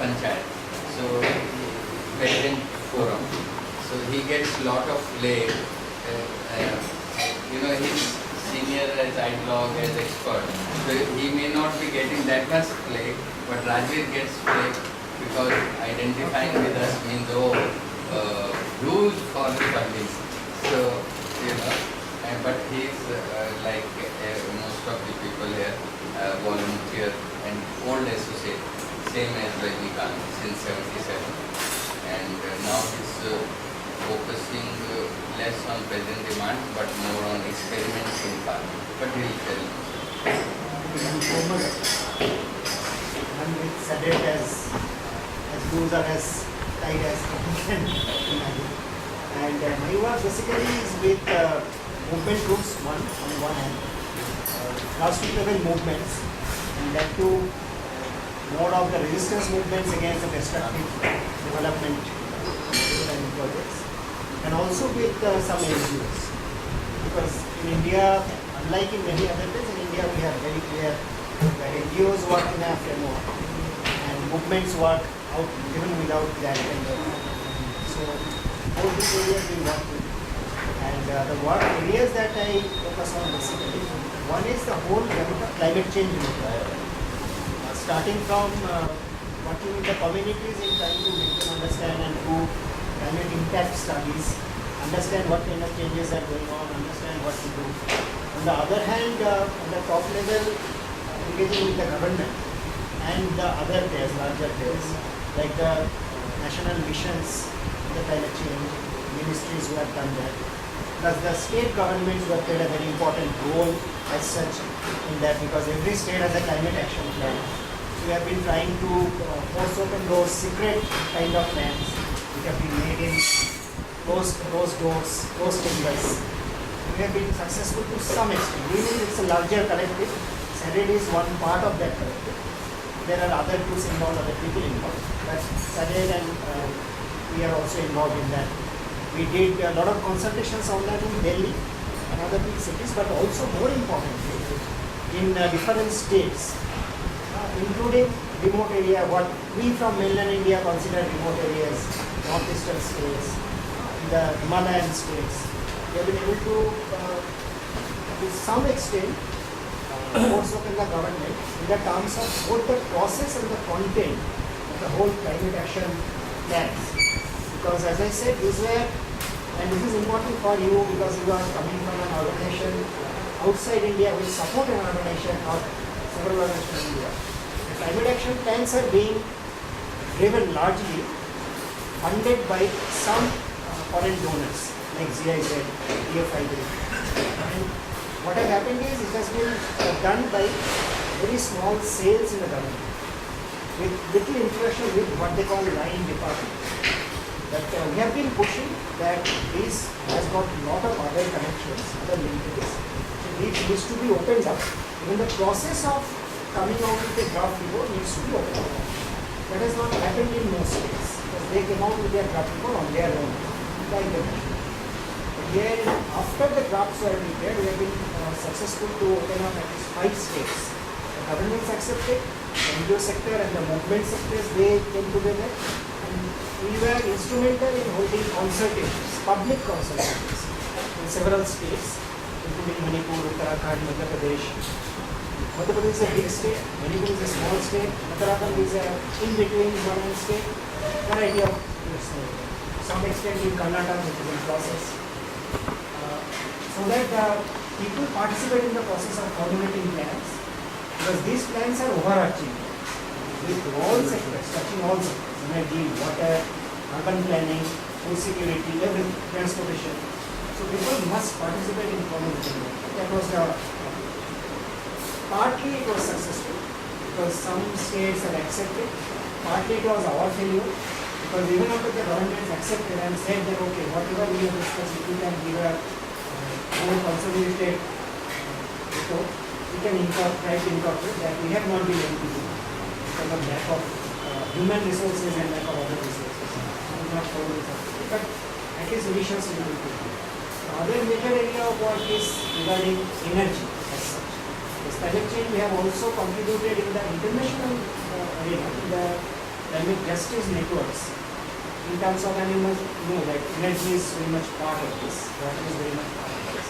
panchayat. So president forum. So he gets lot of play. He's senior as ideologue, as expert. So he may not be getting that much play, but Rajveer gets play because identifying with us means huge for funding. So but he's like most of the people here, volunteer and old associate, same as Rajnikant since 77, and now he's focusing less on present demand but more on experiments in farming. But he'll tell you. And with Sadet as loose or as tight as you can imagine. And my work basically is with movement groups, on one hand, grassroots level movements, and that too more of the resistance movements against the destructive development projects, and also with some NGOs. Because in India, unlike in many other places, in India we have very clear that NGOs work in a framework and movements work out even without that kind of. So all these areas we work with. And the work areas that I focus on basically, one is the whole climate change movement. Starting from working with the communities in trying to make them understand and do climate impact studies, understand what kind of changes are going on, understand what to do. On the other hand, on the top level, engaging with the government and the other players, larger players, like the national missions, the climate change, ministries who have done that. Plus the state governments who have played a very important role as such in that, because every state has a climate action plan. So we have been trying to force open those secret kind of plans which have been made in closed doors, closed chambers. We have been successful to some extent. Really it's a larger collective. SADED is one part of that collective. There are other groups involved, other people involved. But SADED and we are also involved in that. We did a lot of consultations on that in Delhi and other big cities, but also more importantly in different states, including remote area, what we from mainland India consider remote areas, northeastern states, the Himalayan states. We have been able to some extent, force open the government in the terms of both the process and the content of the whole climate action plans. Because as I said, these were, and this is important for you because you are coming from an organization outside India which support an organization or several organizations in India. The climate action plans are being driven largely funded by some foreign donors like GIZ, EFI. And what has happened is it has been done by very small sales in the government with little interaction with what they call line department. But we have been pushing that this has got a lot of other connections, other linkages. So this needs to be opened up. Even the process of coming out with a draft report needs to be opened up. That has not happened in most states because they came out with their draft report on their own, like the national. But here, after the drafts were prepared, we have been successful to open up at least 5 states. The governments accepted, the NGO sector and the movement sectors, they came together. We were instrumental in holding consultations, public consultations in several states, including Manipur, Uttarakhand, Madhya Pradesh. Madhya Pradesh is a big state, Manipur is a small state, Uttarakhand is a in-between government state, variety of states. To some extent in Karnataka, which is in process. So that people participate in the process of formulating plans, because these plans are overarching with all sectors, touching all sectors. Energy, water, urban planning, food security, everything, transportation. So people must participate in formulating that. That was partly it was successful because some states have accepted. Partly it was our failure because even after the government accepted and said that okay, whatever we have discussed, if we can give a more consolidated report, we can try to incorporate that. We have not been able to do because of lack of human resources and lack of other resources. We not follow this up. But at least initials we will do. The other major area of work is regarding energy as such. This climate change we have also contributed in the international arena, in the climate justice networks, in terms of animals, that energy is very much part of this, water is very much part of this.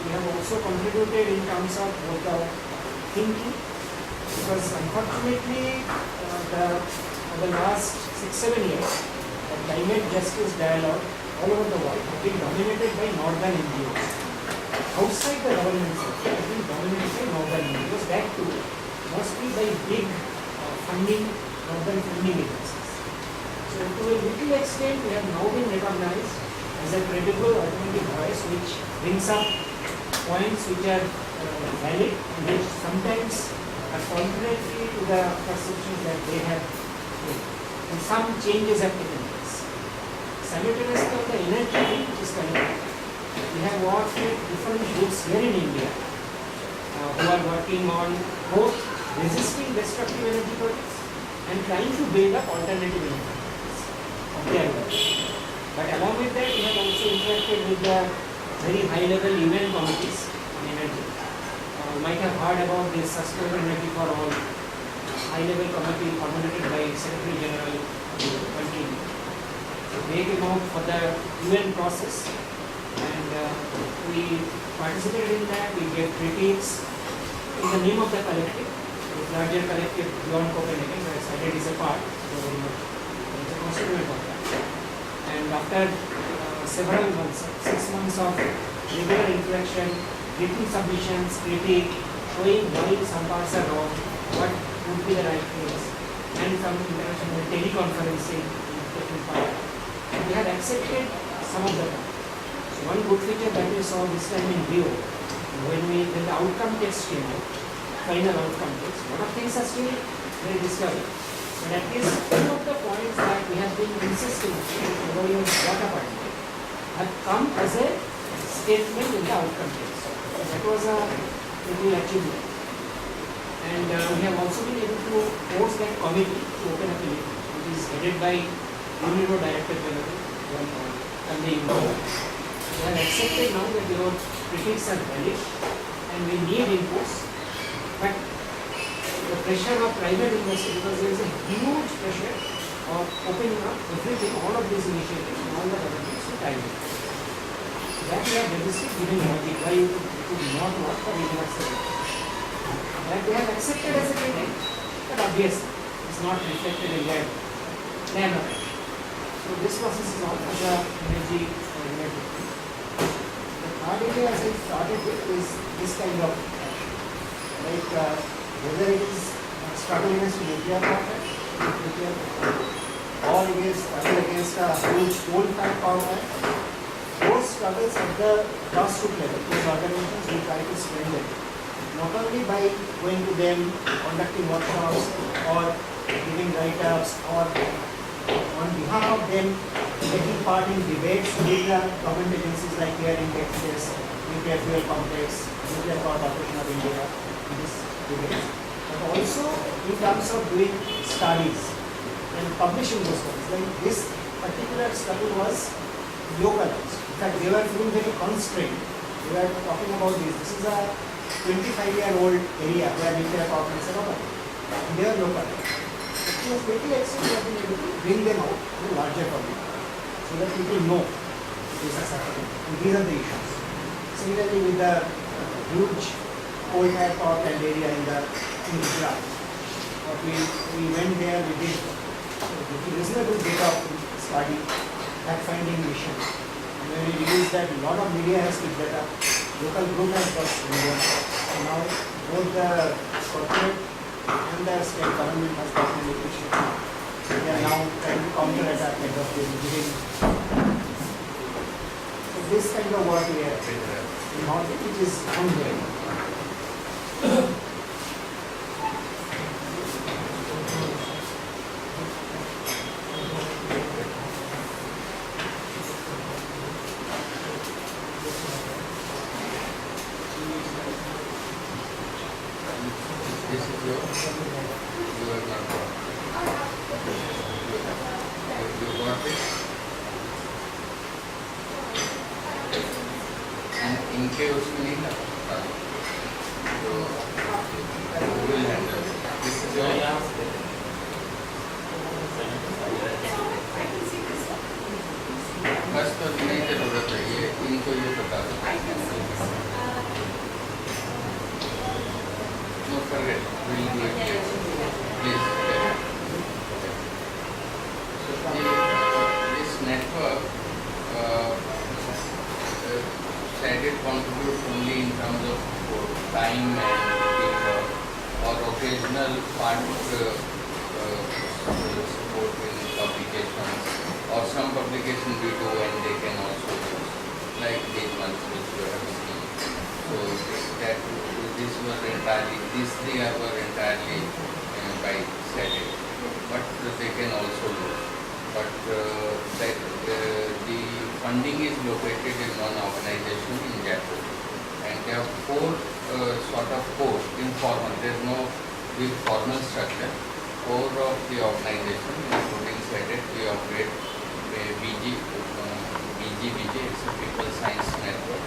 We have also contributed in terms of both the thinking, because unfortunately, for the last 6-7 years, the climate justice dialogue all over the world have been dominated by northern NGOs. Outside the government sector, has been dominated by northern NGOs. That too must be by big northern funding agencies. So to a little extent, we have now been recognized as a credible alternative voice which brings up points which are valid and which sometimes are contrary to the perceptions that they have made. And some changes have taken place. Simultaneously on the energy field, which is connected, we have worked with different groups here in India who are working on both resisting destructive energy projects and trying to build up alternative energy projects of their work. But along with that, we have also interacted with the very high-level UN committees on energy. You might have heard about this Sustainable Energy for All high-level committee formulated by Secretary General of the country. So they came out for the UN process, and we participated in that. We gave critiques in the name of the collective, the larger collective beyond Copenhagen, where SIDET is a part. So it's a constituent of that. And after several months, 6 months of regular interaction, written submissions, critique, showing why some parts are wrong, what would be the right place, and some interaction with teleconferencing in taking part. We have accepted some of the part. So one good feature that we saw this time in Rio, when the outcome text came out, final outcome text, a lot of things are still very discovered. But at least some of the points that we have been insisting over your water party have come as a statement in the outcome text. So that was a little achievement. And we have also been able to force that committee to open up a meeting, which is headed by Munirka Director General and the involved. We have accepted now that your critiques are valid and we need inputs, but the pressure of private industry, because there is a huge pressure of opening up everything, all of these initiatives, all the governments to private. That we have resisted, giving logic why you could not work for universal. That they have accepted as a critic, but obviously it's not reflected in their plan of action. So this process is all as a energy related. The third area, as I started with, is this kind of action. Like whether it is struggle against nuclear power plant, or it is struggle against a huge coal-fired power plant, those struggles at the grassroots level, those organizations will try to spend them. Not only by going to them, conducting workshops, or giving write-ups, or on behalf of them taking part in debates with the government agencies like here in Texas, Nuclear Fuel Complex, Nuclear Power Corporation of India, in this debates. But also in terms of doing studies and publishing those studies. Like this particular study was localized. In fact, they were feeling very constrained. We were talking about this. This is a 25-year-old area where nuclear power plants are operating. And they are localized. To a little extent, we have been able to bring them out to a larger public so that people know this is happening. And these are the issues. Similarly, with the huge coal-fired power plant area in Gujarat, we went there, we did a reasonable bit of study, fact-finding mission. And when we realized that a lot of media has picked that up, local group has got media. So now both the corporate and the state government has gotten education. They are now trying to counter-attack kind of giving. So this kind of work we are involved in, which is ongoing. This is your control. You got it? And इनके उसमें नहीं लगता, तो you will handle. This is your उनको ये बता दो. No, forget. We'll do it here. Please. So this network SADIT contributes only in terms of time and teamwork or occasional part support in publications or some publication we do and they can also use like these ones which you have seen. So that these three were entirely by SADIT, but they can also use. But the funding is located in one organization in Jaipur, and there are four sort of core informal. There is no big formal structure. Core of the organization, including SADIT, we operate BGBJ, it's a People Science Network.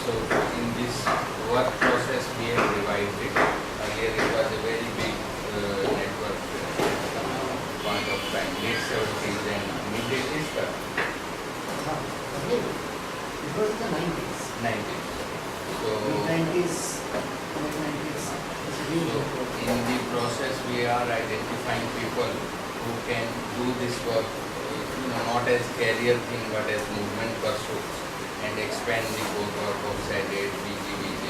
So in this work process, we have revived it. Earlier, it was a very big network. Point of time, late 70s and mid 80s. It was the 90s. 90s. So, Mid-90s, mid-90s. in the process, we are identifying people who can do this work, not as career thing, but as movement pursuits, and expand the core work of SADIT, BGBJ.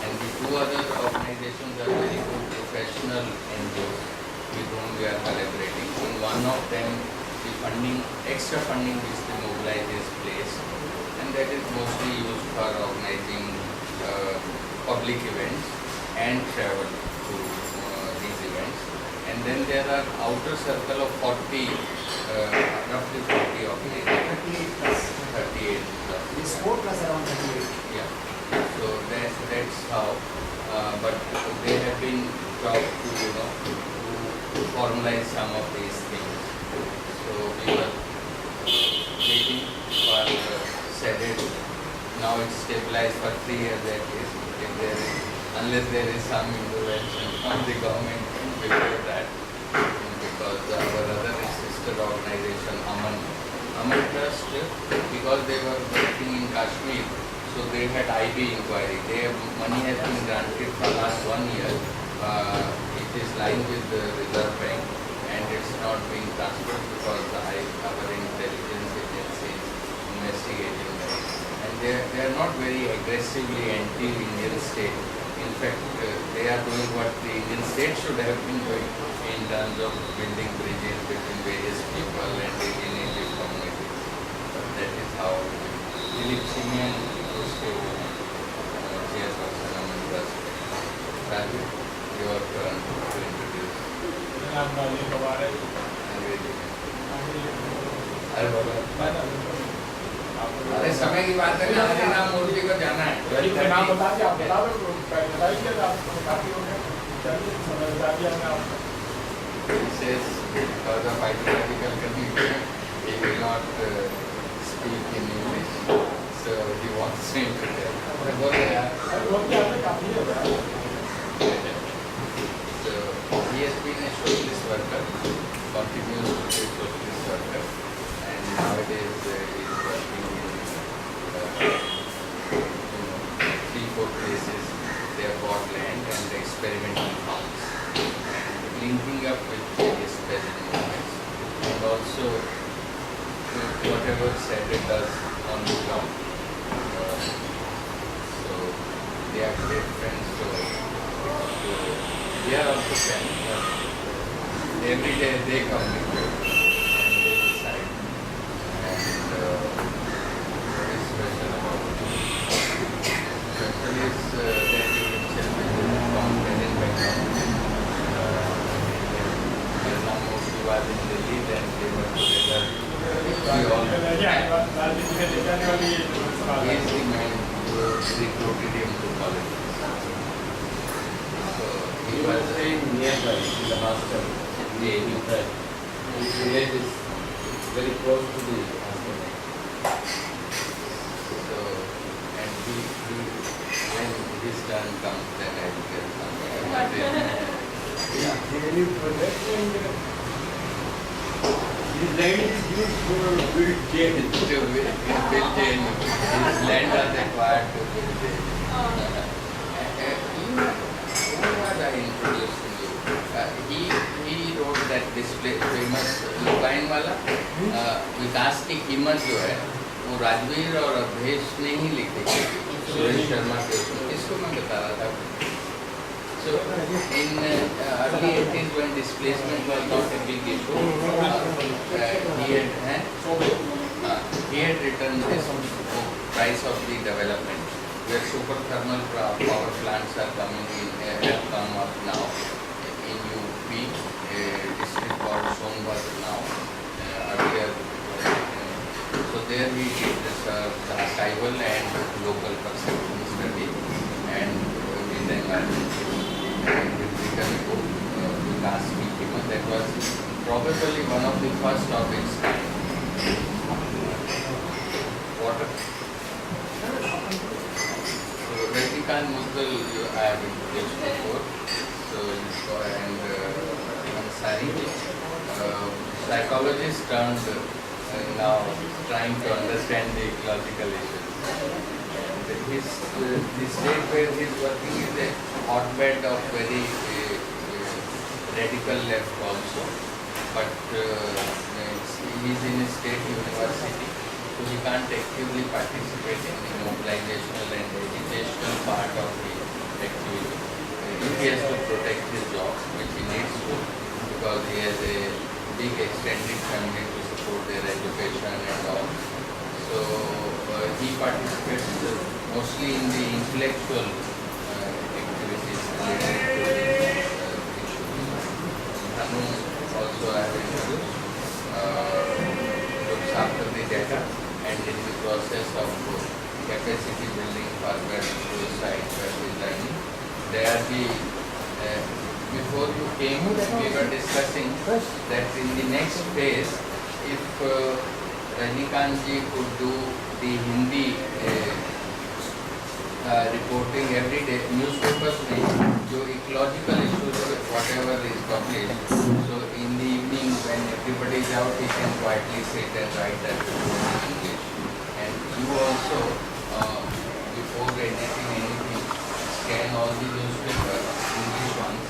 And the two other organizations are very good professional NGOs with whom we are collaborating. In one of them, the extra funding which they mobilize is placed, and that is mostly used for organizing public events and travel to these events. And then there are outer circle of 40, roughly 40 organizations. 38 plus. 38 plus. This 4 plus around 38. Yeah. So that's how. But they have been talked to formalize some of these things. So we were waiting for SADIT. Now it's stabilized for 3 years at least. Unless there is some intervention from the government before that, because our other sister organization, Aman Trust, because they were working in Kashmir, so they had IB inquiry. Money has been granted for last 1 year. It is lying with the Reserve Bank and it's not being transferred because our intelligence agency is investigating that. And they are not very aggressively anti-Indian state. In fact, they are doing what the Indian state should have been doing in terms of building bridges between various people and alienated communities. That is how Dilip Singh was to chairperson Aman Trust. Raju, your turn to introduce. अरे समय की बात है ना, हरिनाम मूर्ति को जाना है. नाम बता दिया, आप बता दो, बताइए आप काफी हो गया. चलिए समझदार भी हमने आप. This is because of ideological confusion. He will not speak in English, so he wants to interpret. बोलो यार. अरे वो क्या है, काफी है यार. So he has been a socialist worker, continues to be a socialist worker, and nowadays he is working in 3-4 places. They have bought land and experimental farms, linking up with various present movements, and also whatever SADIT does on the ground. So they are great friends. So they are also friends. Every day they communicate and they decide. And what is special about it? Special is that you himself is from present background. Vietnam Murthy was in Delhi, then they were together. We all he is the man who recruited him to politics. So he was staying nearby in the hostel. The village is very close to the hostel. so, and when his turn comes, then I will get something. Yeah, he lives for that. This land is used for build jail. To build jail. His land was acquired to build jail. Who was I introducing you? He wrote that this famous लुकाइन वाला विकास की कीमत जो है वो राजवीर और अभेश ने ही लिखी थी सुरेश शर्मा के उसमें इसको मैं बता रहा था. So in early 80s when displacement was not a big issue, he had written this book, Price of the Development, where super thermal power plants are coming in, have come up now in UP, a district called Sonbhat now, earlier. So there we did this archival and local perception study and with environment. And we written a book, Vikas Ki Qimat, that was probably one of the first of its kind. Water. So Rajnikant Mughal, I have introduced before. So and Ansari, psychologists turned now trying to understand the ecological issues. The state where he is working is a hotbed of very radical left also, but he is in a state university, so he can't actively participate in the mobilizational and educational part of the activity. If he has to protect his job, which he needs to, because he has a big extended family to support their education and all. So he participates mostly in the intellectual activities related to the issues. Hanu also I have introduced, looks after the data and in the process of capacity building for web site, web designing. They are the, before you came, we were discussing that in the next phase, if Rajnikant ji could do the Hindi reporting every day, newspapers में जो ecological issues whatever is published, so in the evening when everybody is out, he can quietly sit and write that in English. And you also, before editing anything, scan all the newspapers, English ones,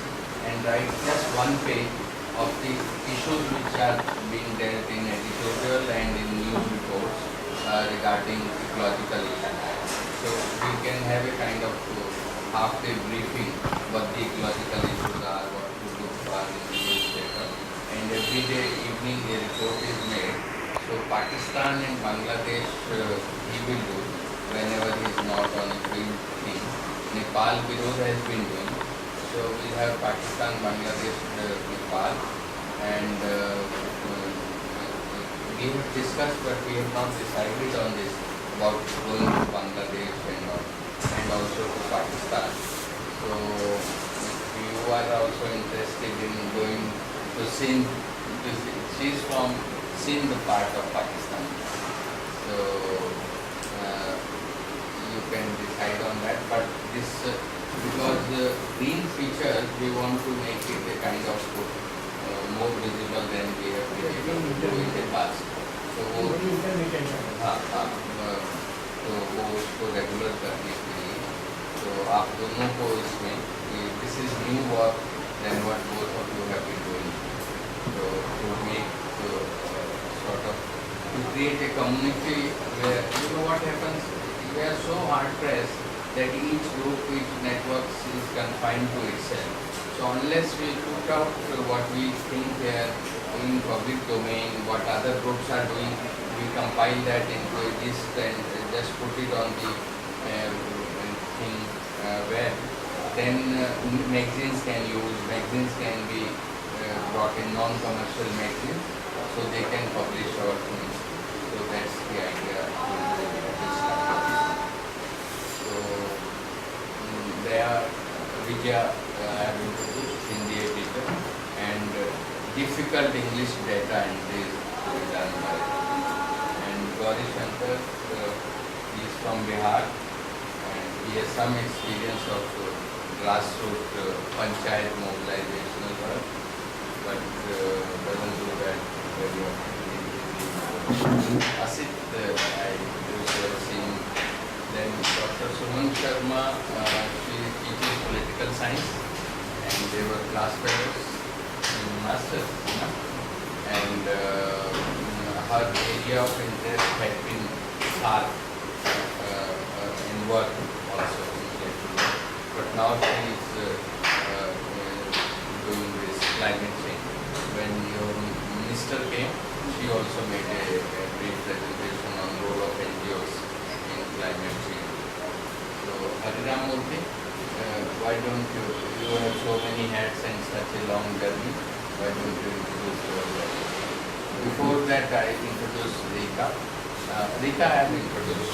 and write just one page of the issues which are being dealt in editorial and in news reports regarding ecological issues. So we can have a kind of half-day briefing what the ecological issues are, what to look for in the newspaper. And every day evening a report is made. So Pakistan and Bangladesh he will do whenever he is not on a field thing. Nepal Birod has been doing. So we have Pakistan, Bangladesh, Nepal, and we have discussed, but we have not decided on this about going to Bangladesh and also to Pakistan. So if you are also interested in going to Sindh, she is from Sindh part of Pakistan. So you can decide on that, but this because green features we want to make it a kind of more visible than we have been able to do in the past. So तो वो उसको regular करने के लिए तो आप दोनों को इसमें this is new work then what both of you have been doing to make sort of to create a community where you know what happens, we are so hard pressed that each group, each network is confined to itself. So unless we put out what we think they are in public domain, what other groups are doing, we compile that into a list and just put it on the thing web. Then magazines can be brought in, non-commercial magazines, so they can publish our things. So that's the idea. So they are Vijaya, I have introduced Hindi editor, and difficult English data entries to be done by. And Gauri Shankar, he is from Bihar, and he has some experience of grassroots panchayat mobilizational work, but doesn't do that very often. Asit, I used to have seen. Then Dr. Suman Sharma, she teaches political science, and they were class fellows in masters. No? And her area of interest had been SARC in work also. But now she is doing this climate change. When your minister came, she also made a brief presentation on role of NGOs in climate change. So Hariram Murthy, why don't you have so many hats and such a long journey, why don't you introduce yourself? Before that I introduced Rika. Rika I have introduced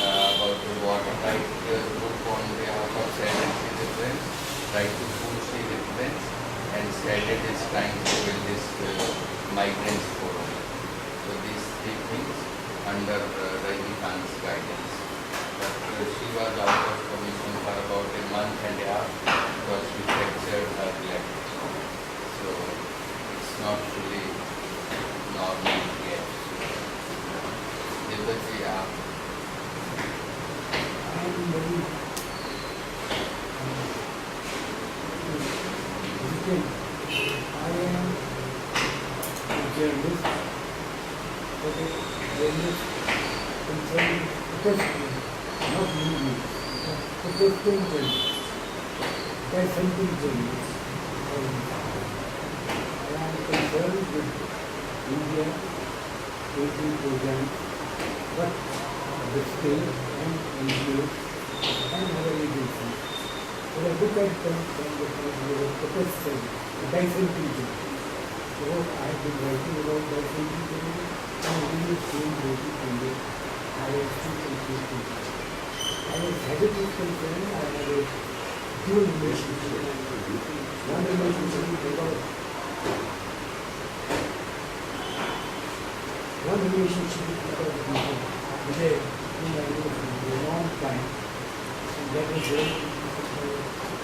about the watertight group on behalf of SADET she represents, Right to Food she represents, and SADET is trying to build this migrants forum. So these three things under Rajnikant's guidance. But she was out of commission for about a month and a half because she fractured her leg. So it's not fully normal yet. Devdaji, I am very I am a journalist, but a journalist concerning protesting, not moving, protesting journalists, dissenting journalists. I am concerned with India facing programs, but the state and NGOs and other agencies. When I look at them, then the protesters, the dissenting journalists. So I have been writing about dissenting journalists and really seeing writing from the highest institutions. As habit is concerned, I have a dual relationship. One relationship is about people today whom I know for a long time, and that is very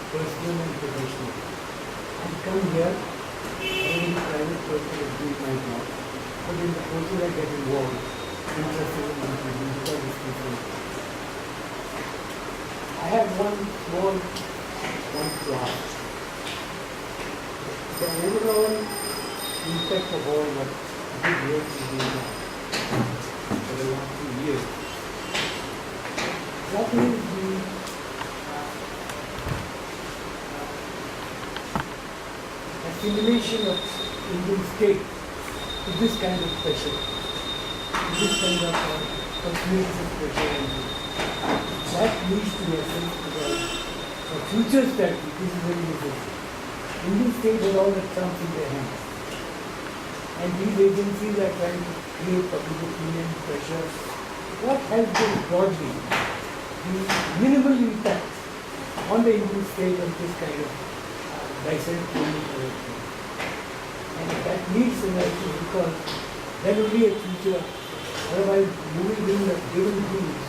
personal and professional. I come here, I am a private person and do my job, but in the process I get involved, interested in my business because it's different. I have one class. The overall impact of all what big work is doing now for the last 2 years. What is the assimilation of Indian state to this kind of pressure, to this kind of continuous pressure, and that leads to essence because for future strategy, this is very important. Indian state has all the trumps in their hands. And these agencies are trying to create public opinion pressure. What has been broadly the minimal impact on the Indian state of this kind of dissenting correction? And that needs analysis because then only a future, otherwise moving in the given rules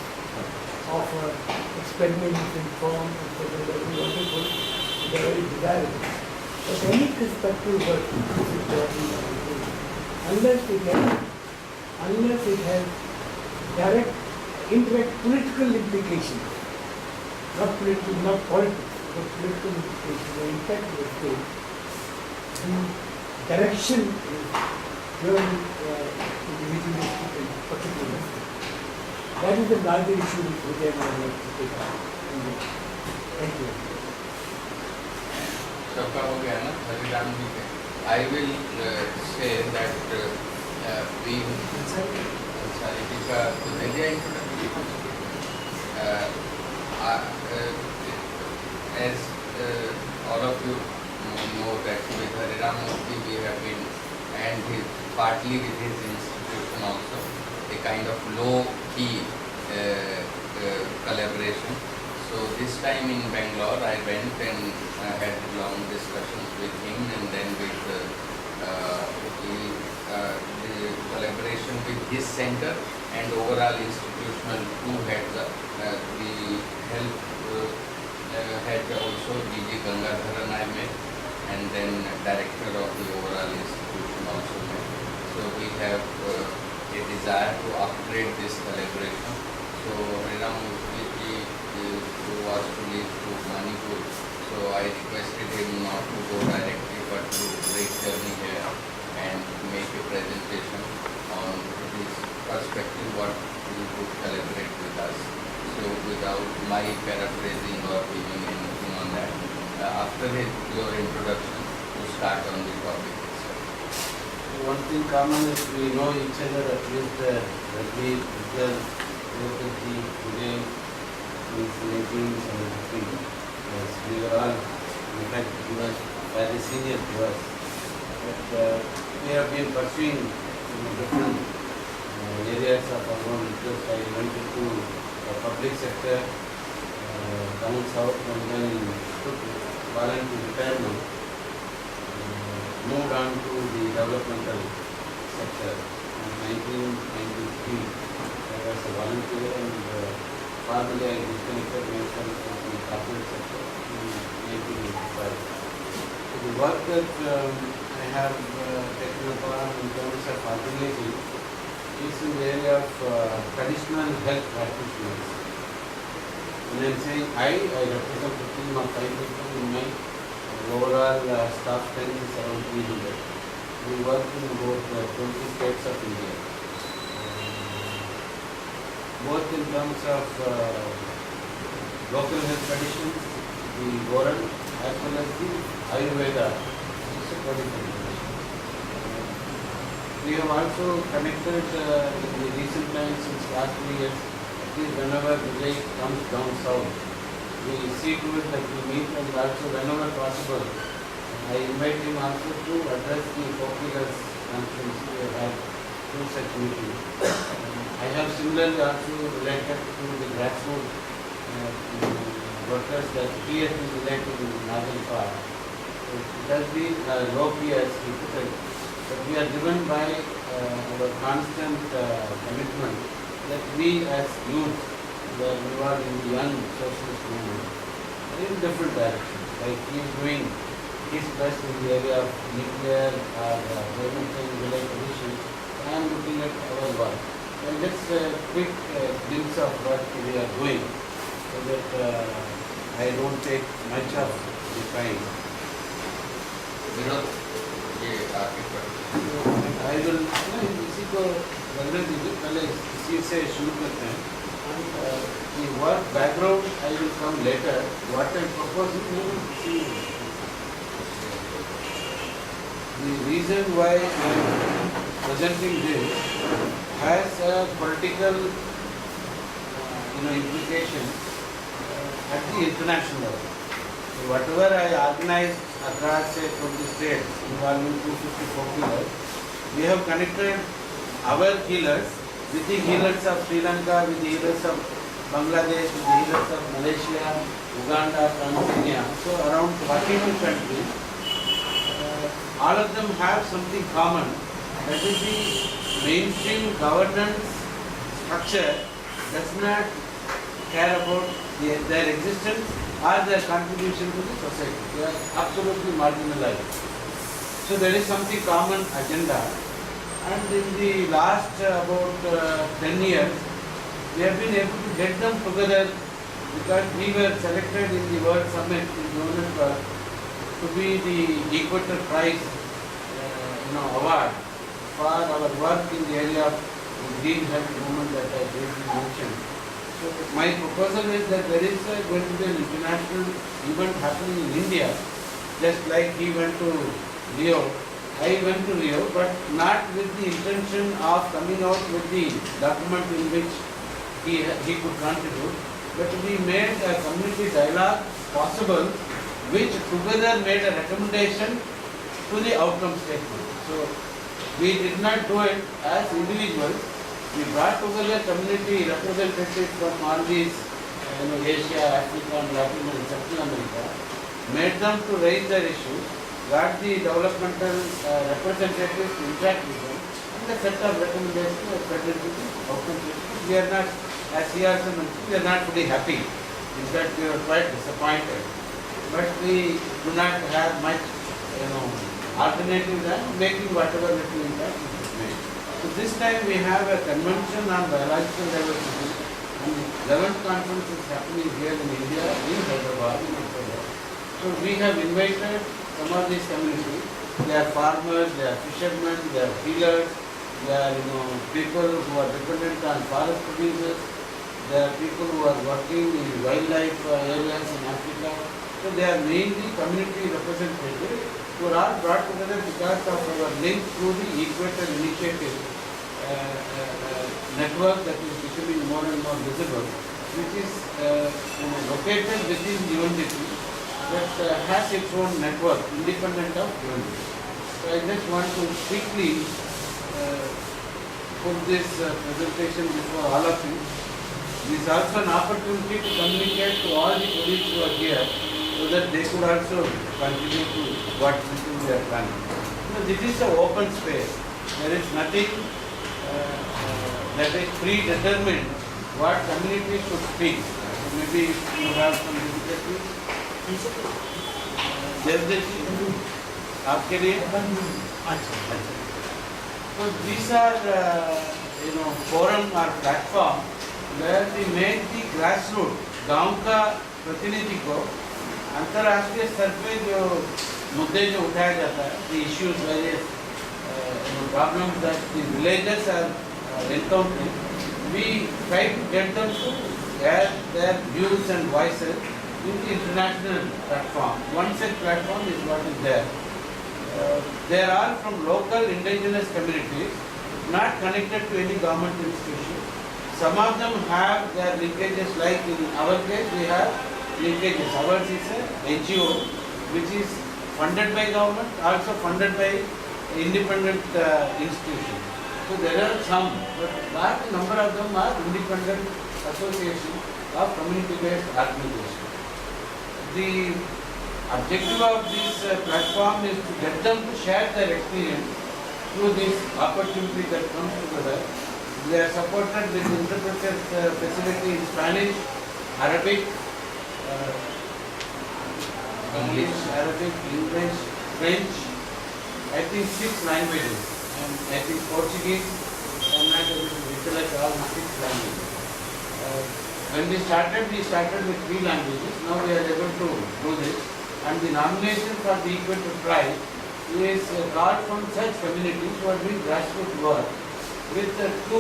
of experiments in form and so on, that is wonderful, they are very desirable. But any constructive work is broadly unless it has direct, indirect political implications, not politics, but political implications, the impact of the state, the direction is purely individualistic and particularistic. That is the larger issue which I would like to take up. Thank you. सबका हो गया ना हरिराम जी के I will say that we sorry Rika to the idea as all of you know that with Hariram Murthy we have been and partly with his institution also a kind of low key collaboration. So this time in Bangalore, I went and had long discussions with him, and then with the collaboration with his center and overall institutional two heads. The help had also D.G. Gangadharan I met, and then director of the overall institution also met. So we have a desire to upgrade this collaboration. So Ram who was to leave to Manipur, so I requested him not to go directly but to take journey here and make a presentation on his perspective what he could collaborate with us. So without my paraphrasing or giving anything on that, after your introduction, to start on the topic itself. One thing common is we know each other at least Ravi, Vikram, Tirupati, today is 1973. Yes, we were all, in fact, he was very senior to us. But we have been pursuing different areas of our own interest. I went into the public sector down south and then took voluntary retirement. Moved on to the developmental sector. In 1993, I was a volunteer and finally I disconnected myself from the corporate sector in 1985. So the work that I have taken upon in terms of organizing is in the area of traditional health practitioners. When I am saying I represent a team of 5 people in my overall staff strength is around 300. We work in about 20 states of India. Both in terms of local health traditions, the oral as well as the Ayurveda, supporting tradition. We have also connected in the recent times since last 3 years, at least whenever Vijay comes down south, we see to it that we meet and also whenever possible, I invite him also to address the populace conference. We have had 2 such meetings. I have similarly also related to the grassroots workers that he has been related in Northern part. It has been low key as he put it, but we are driven by our constant commitment that we as youth, where we are in the young socialist movement, are in different directions. Like he is doing his best in the area of nuclear or government-related issues. I am looking at our work. And just a quick glimpse of what we are doing, so that I don't take much of the time. Vinod, ये आपके पर I will इसी को करने दीजिए, पहले इसी से शुरू करते हैं. The work background I will come later. What I propose is the reason why I am presenting this has a political implication at the international level. So whatever I organize across say 20 states involving 254 healers, we have connected our healers with the healers of Sri Lanka, with the healers of Bangladesh, with the healers of Malaysia, Uganda, Tanzania, so around 42 countries. All of them have something common, that is the mainstream governance structure does not care about their existence or their contribution to the society. They are absolutely marginalized. So there is something common agenda, and in the last about 10 years, we have been able to get them together because we were selected in the World Summit in Munirka to be the Equator Prize award for our work in the area of green health movement that I briefly mentioned. So my proposal is that there is going to be an international event happening in India, just like he went to Rio. I went to Rio, but not with the intention of coming out with the document in which he could contribute, but we made a community dialogue possible, which together made a recommendation to the outcome statement. So we did not do it as individuals. We brought together community representatives from all these Asia, Africa, and Latin and Central America, made them to raise their issues, got the developmental representatives to interact with them, and a set of recommendations were presented to the outcome statement. We are not, as he also mentioned, we are not pretty happy. In fact, we were quite disappointed. But we do not have much, alternative than making whatever little impact is made. So this time we have a convention on biological diversity, and the 11th conference is happening here in India, in Hyderabad, in October. So we have invited some of these communities. They are farmers, they are fishermen, they are healers, they are people who are dependent on forest producers, there are people who are working in wildlife areas in Africa. So they are mainly community representatives who are all brought together because of our link through the Equator Initiative network that is becoming more and more visible, which is located within UNDP that has its own network independent of UNDP. So I just want to quickly put this presentation before all of you. This is also an opportunity to communicate to all the colleagues who are here so that they could also contribute to what we are planning. This is an open space. There is nothing that is predetermined what community should speak. So maybe you have some difficulties. Devdeshi, आपके लिए? So these are forum or platform where we make the grassroots गांव का प्रतिनिधि को अंतर्राष्ट्रीय स्तर पे जो मुद्दे जो उठाया जाता है, the issues, various problems that the villagers are encountering, we try to get them to air their views and voices in the international platform. One such platform is what is there. They are all from local indigenous communities, not connected to any government institution. Some of them have their linkages, like in our case we have linkages. Ours is a NGO which is funded by government, also funded by independent institutions. So there are some, but large number of them are independent associations of community-based organizations. The objective of this platform is to get them to share their experience through this opportunity that comes together. They are supported with interpreter facility in Spanish, Arabic, English, Arabic, English, French, I think 6 languages, and I think Portuguese. I'm not able to recollect all the 6 languages. When we started with 3 languages. Now we are able to do this. And the nomination for the Equator Prize is got from such communities who are doing grassroots work with 2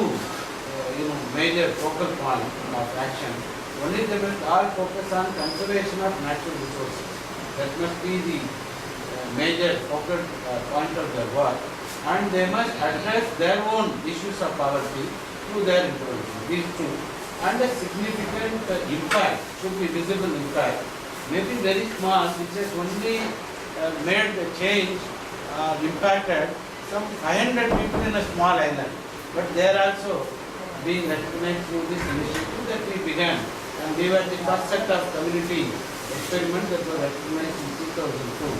major focal points of action. One is they must all focus on conservation of natural resources. That must be the major focal point of their work. And they must address their own issues of poverty through their intervention. These 2. And a significant impact should be visible impact. Maybe very small, which has only made the change impacted some 500 people in a small island. But they are also being recognized through this initiative that we began. And we were the first set of community experiments that were recognized in 2002.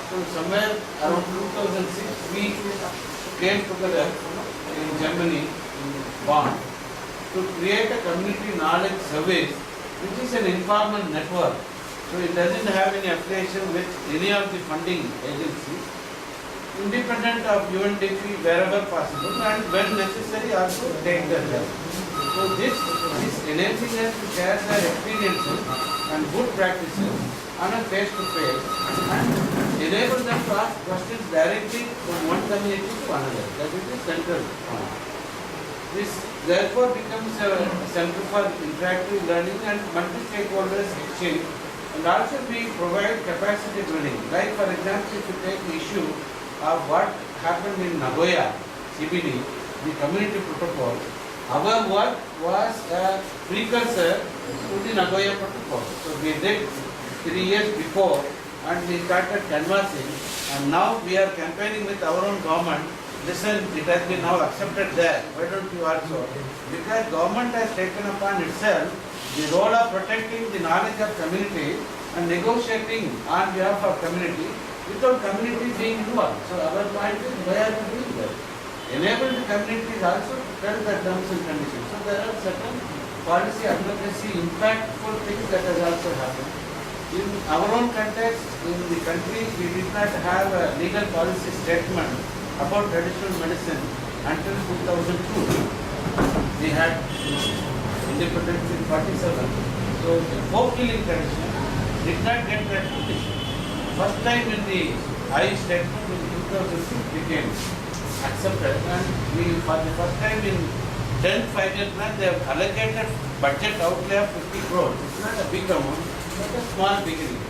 So somewhere around 2006, we came together in Germany, in Bonn, to create a community knowledge service, which is an informal network. So it doesn't have any affiliation with any of the funding agencies, independent of UNDP wherever possible, and when necessary also take their help. So this is enabling us to share their experiences and good practices on a face-to-face and enable them to ask questions directly from one community to another. That is the central point. This therefore becomes a center for interactive learning and multi-stakeholders exchange, and also we provide capacity building. Like for example, if you take the issue of what happened in Nagoya, CBD, the community protocol, our work was a precursor to the Nagoya protocol. So we did 3 years before and we started canvassing, and now we are campaigning with our own government. Listen, it has been now accepted there. Why don't you also? Because government has taken upon itself the role of protecting the knowledge of community and negotiating on behalf of community without community being involved. So our point is, why are we doing that? Enable the communities also to tell their terms and conditions. So there are certain policy advocacy impactful things that has also happened. In our own context, in the country, we did not have a legal policy statement about traditional medicine until 2002. We had independence in 47. So the folk healing tradition did not get that recognition. First time in the I statement in 2006 became accepted, and we for the first time in 10th five-year plan they have allocated budget outlay of 50 crores. It's not a big amount, but a small beginning.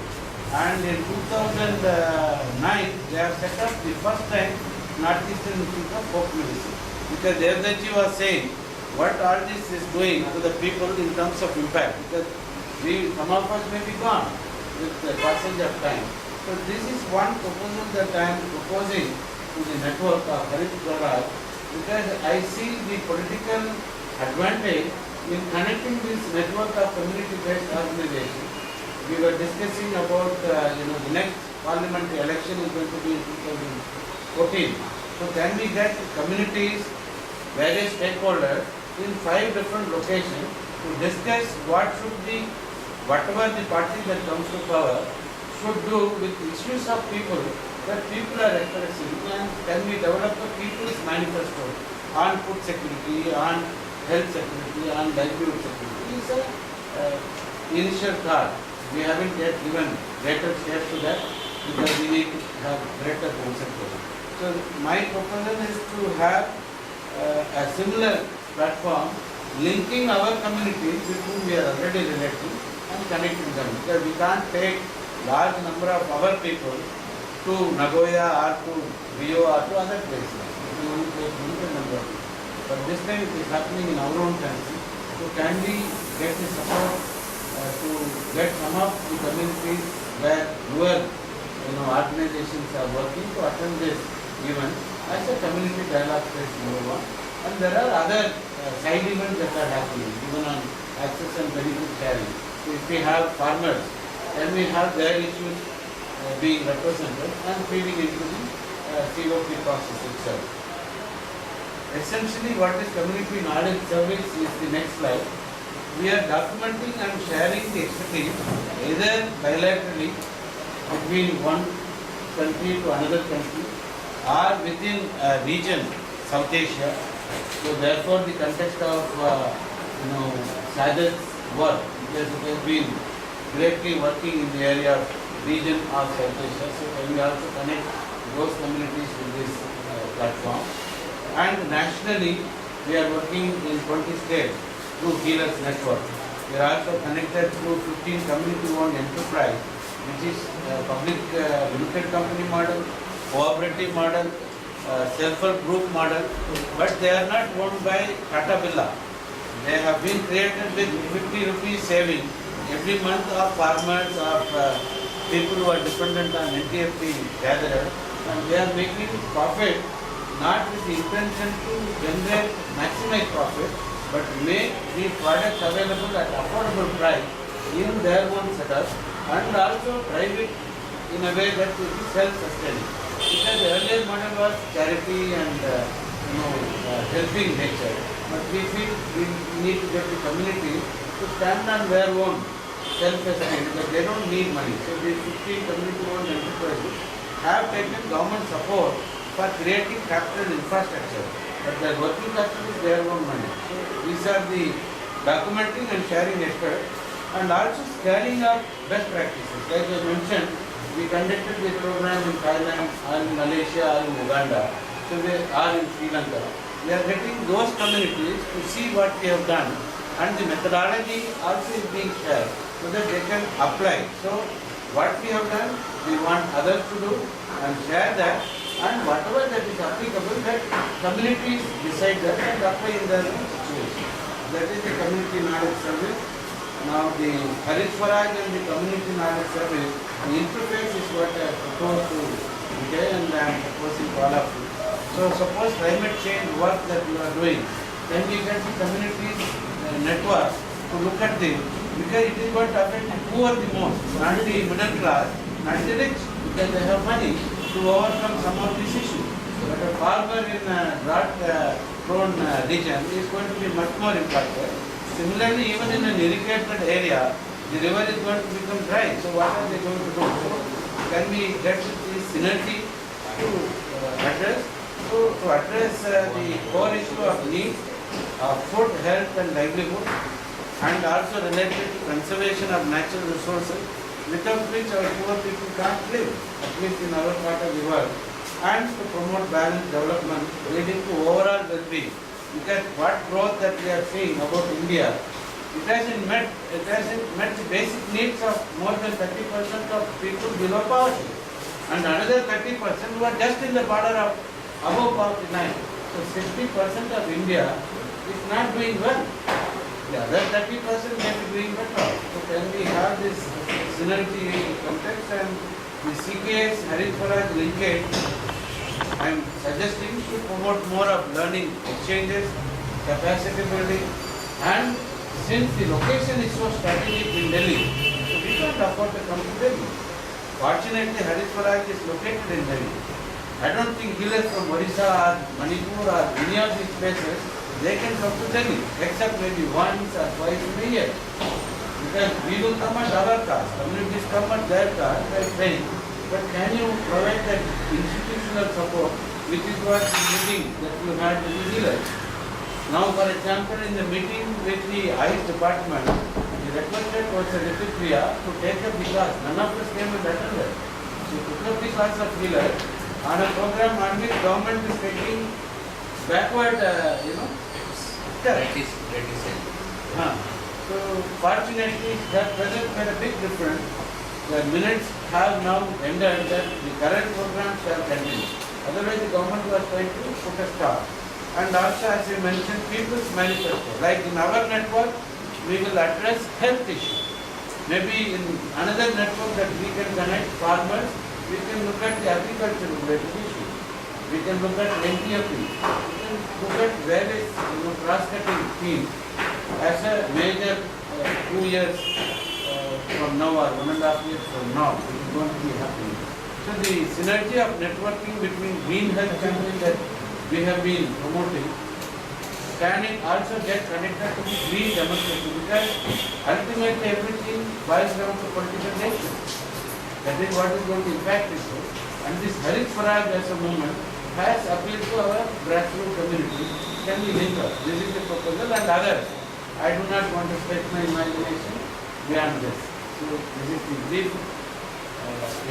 And in 2009 they have set up the first time Northeastern Institute of Folk Medicine, because Devdaji was saying what all this is doing to the people in terms of impact, because some of us may be gone with the passage of time. So this is one proposal that I am proposing to the network of Harit Gauraj, because I see the political advantage in connecting this network of community-based organizations. We were discussing about the next parliamentary election is going to be in 2014. So can we get communities, various stakeholders in 5 different locations to discuss what should be, whatever the party that comes to power should do with issues of people that people are expressing, and can we develop a people's manifesto on food security, on health security, on livelihood security. It's a initial thought. We haven't yet given greater steps to that because we need to have greater concept of it. So my proposal is to have a similar platform linking our communities with whom we are already relating and connecting them, because we can't take large number of our people to Nagoya or to Rio or to other places. We only take limited number of people. But this time it is happening in our own country. So can we get the support to get some of the communities where newer organizations are working to attend this event as a community dialogue space number 1. And there are other side events that are happening, even on access and benefit sharing. So if we have farmers, then we have their issues being represented and feeding into the COP process itself. Essentially, what is community knowledge service is the next slide. We are documenting and sharing the expertise either bilaterally between one country to another country or within a region, South Asia. So therefore, the context of Sadat's work, because it has been greatly working in the area of region of South Asia. So we also connect those communities with this platform. And nationally, we are working in 20 states through Healers Network. We are also connected through 15 community-owned enterprise, which is public limited company model, cooperative model, self-help group model, but they are not owned by Tata Birla. They have been created with 50 rupees saving every month of farmers, of people who are dependent on NTFP gatherers, and they are making profit not with the intention to generate maximize profit, but make the products available at affordable price in their own setup, and also drive it in a way that it is self-sustaining. Because the earlier model was charity and helping nature, but we feel we need to get the community to stand on their own self-esteem, because they don't need money. So these 15 community-owned enterprises have taken government support for creating capital infrastructure, but their working capital is their own money. So these are the documenting and sharing experts, and also scaling up best practices. Like I mentioned, we conducted this program in Thailand, or in Malaysia, or in Uganda, so they are in Sri Lanka. We are getting those communities to see what we have done, and the methodology also is being shared so that they can apply. So what we have done, we want others to do and share that, and whatever that is applicable, that communities decide that and apply in their own situation. That is the community knowledge service. Now the Harit Swaraj and the community knowledge service, the interface is what I propose to Vijay, and I am proposing to all of you. So suppose climate change work that you are doing, then we get the communities network to look at this, because it is going to affect the poor the most, not the middle class, not the rich, because they have money to overcome some of these issues. But a farmer in a drought-prone region is going to be much more impacted. Similarly, even in an irrigated area, the river is going to become dry. So what are they going to do? So can we get this synergy to address? So So to address the core issue of needs of food, health and livelihood, and also related to conservation of natural resources, without which our poor people can't live, at least in our part of the world, and to promote balanced development leading to overall well-being. Look at what growth that we are seeing about India. It hasn't met the basic needs of more than 30% of people below poverty, and another 30% who are just in the border of above poverty line. So 60% of India is not doing well. The other 30% may be doing better. So can we have this synergy context and the CKS Harit linkage? I am suggesting to promote more of learning exchanges, capacity building, and since the location is so strategic in Delhi, so we can't afford to come to Delhi. Fortunately, Harit is located in Delhi. I don't think healers from Odisha or Manipur or any of these places, they can come to Delhi, except maybe once or twice in a year. Because we will come at our cost, communities come at their cost by train. But can you provide that institutional support, which is what the meeting that you had with the healers? Now, for example, in the meeting with the ICE department, the requested was a Rithipriya to take up the class. None of us came and attended. She took up the class of healer on a program on which government is taking backward, steps. Reticent. So, fortunately, that present made a big difference. The minutes have now ended that the current program shall continue. Otherwise, the government was trying to put a stop. And also, as you mentioned, people's manifesto. Like in our network, we will address health issues. Maybe in another network that we can connect farmers, we can look at the agriculture related issues. We can look at NTFP. We can look at various cross-cutting themes as a major 2 years from now or 1.5 years from now. It is going to be happening. So the synergy of networking between green health campaign that we have been promoting, can it also get connected to the green democracy? Because ultimately everything boils down to political nation. That is what is going to impact this. And this Harit Swaraj as a movement has appealed to our grassroots community. Can we link up? This is the proposal and others. I do not want to stretch my imagination beyond this. So this is the brief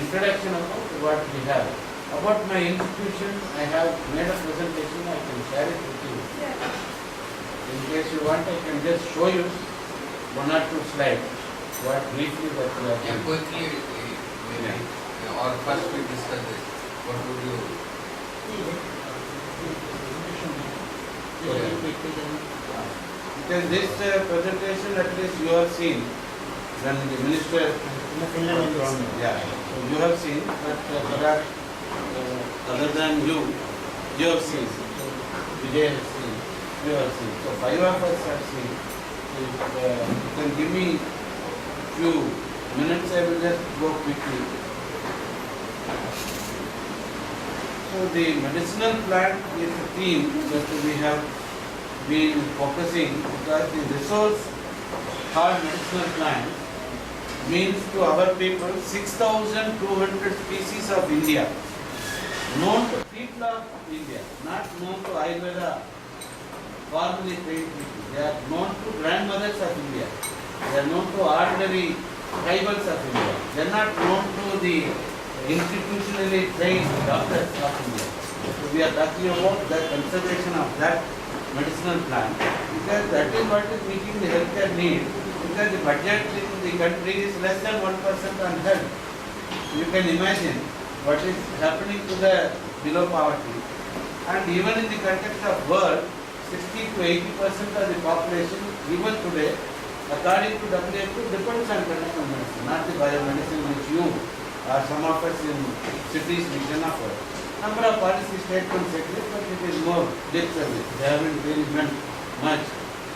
introduction about what we have. About my institution, I have made a presentation. I can share it with you. In case you want, I can just show you 1 or 2 slides. What briefly that we are doing. Quickly, maybe, or first we discuss this. What would you? Because this presentation, at least you have seen when the minister. Yeah, so you have seen, but perhaps other than you have seen. Vijay has seen. You have seen. So 5 of us have seen. If you can give me few minutes, I will just go quickly. So the medicinal plant is a theme that we have been focusing because the resource called medicinal plant means to our people 6,200 species of India, known to people of India, not known to Ayurveda, formally trained people. They are known to grandmothers of India. They are known to ordinary tribals of India. They are not known to the institutionally trained doctors of India. So we are talking about the conservation of that medicinal plant because that is what is meeting the healthcare need. Because the budget in the country is less than 1% on health. You can imagine what is happening to the below poverty. And even in the context of world, 60 to 80% of the population, even today, according to WHO, depends on traditional medicine, not the biomedicine which you or some of us in cities we can offer. Number of policy statements exist, but it is more lip service. They haven't really meant much,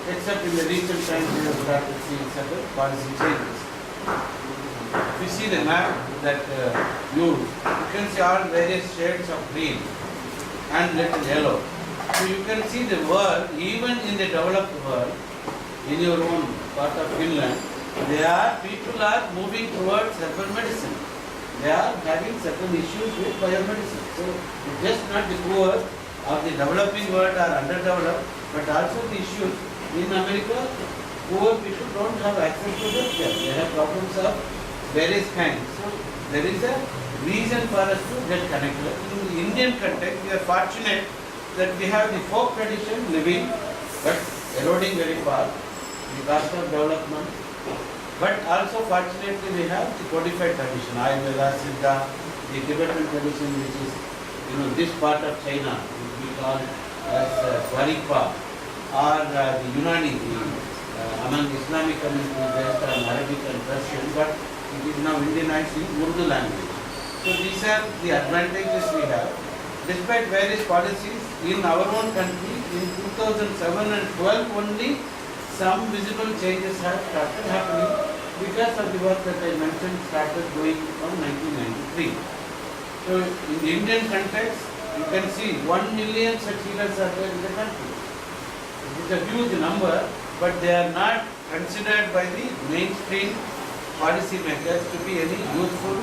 except in the recent times we have started seeing several policy changes. If you see the map that you can see all various shades of green and little yellow. So you can see the world, even in the developed world, in your own part of Finland, people are moving towards herbal medicine. They are having certain issues with biomedicine. So it's just not the poor of the developing world are underdeveloped, but also the issues in America, poor people don't have access to healthcare. They have problems of various kinds. So there is a reason for us to get connected. In the Indian context, we are fortunate that we have the folk tradition living, but eroding very fast, the cost of development. But also fortunately we have the codified tradition, Ayurveda, Siddha, the Tibetan tradition, which is this part of China, which we call as Warikpa, or the Unani, among Islamic communities based on Arabic and Persian, but it is now Indianized in Urdu language. So these are the advantages we have. Despite various policies in our own country, in 2007 and 12 only, some visible changes have started happening because of the work that I mentioned started going from 1993. So in the Indian context, you can see 1 million such healers are there in the country. It is a huge number, but they are not considered by the mainstream policy makers to be any useful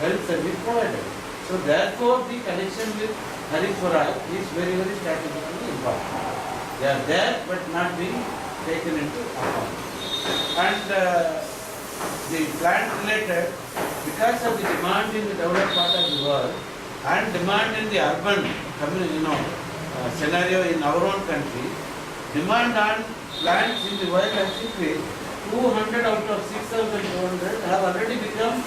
health service provider. So therefore the connection with Haripura is very, very strategically important. They are there but not being taken into account. And the plant related, because of the demand in the developed part of the world and demand in the urban scenario in our own country, demand on plants in the world has increased. 200 out of 6,200 have already become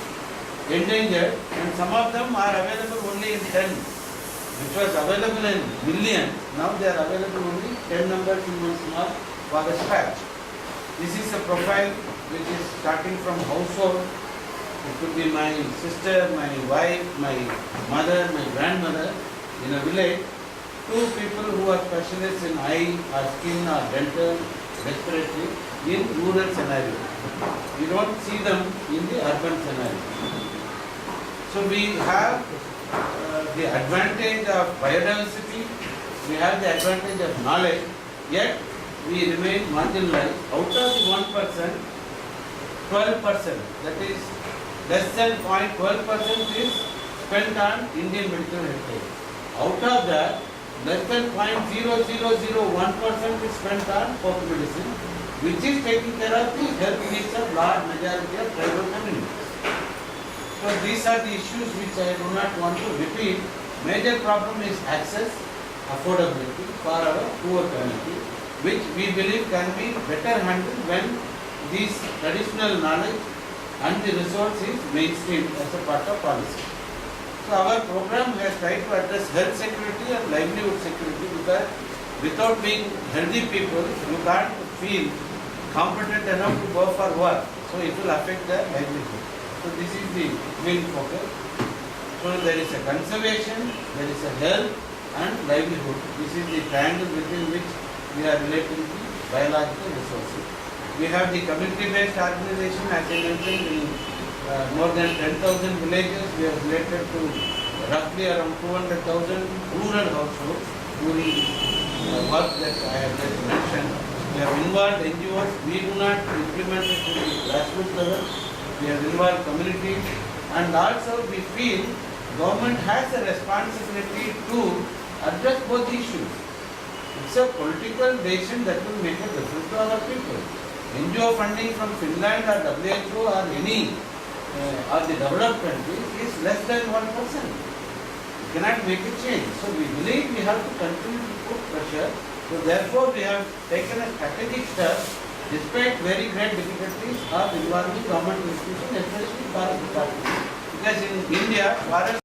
endangered, and some of them are available only in 10, which was available in millions. Now they are available only 10 numbers in one small forest patch. This is a profile which is starting from household. It could be my sister, my wife, my mother, my grandmother in a village. 2 people who are specialists in eye or skin or dental, respiratory in rural scenario. You don't see them in the urban scenario. So we have the advantage of biodiversity, we have the advantage of knowledge, yet we remain marginalized. Out of the 1%, 12%, that is less than 0.12% is spent on Indian medical heritage. Out of that, less than 0.0001% is spent on folk medicine, which is taking care of the health needs of large majority of tribal communities. So these are the issues which I do not want to repeat. Major problem is access, affordability for our poor community, which we believe can be better handled when this traditional knowledge and the resource is mainstreamed as a part of policy. So our program has tried to address health security and livelihood security, because without being healthy people, you can't feel competent enough to go for work. So it will affect their livelihood. So this is the main focus. So there is a conservation, there is a health and livelihood. This is the triangle within which we are relating to biological resources. We have the community-based organization, as I mentioned, in more than 10,000 villages. We have related to roughly around 200,000 rural households during work that I have just mentioned. We have involved NGOs. We do not implement it to the grassroots level. We have involved communities, and also we feel government has a responsibility to address both issues. It's a political decision that will make a difference to our people. NGO funding from Finland or WHO or any or the developed countries is less than 1%. You cannot make a change. So we believe we have to continue to put pressure. So therefore we have taken a strategic step despite very great difficulties of involving government institutions, especially forest department. Because in India, forest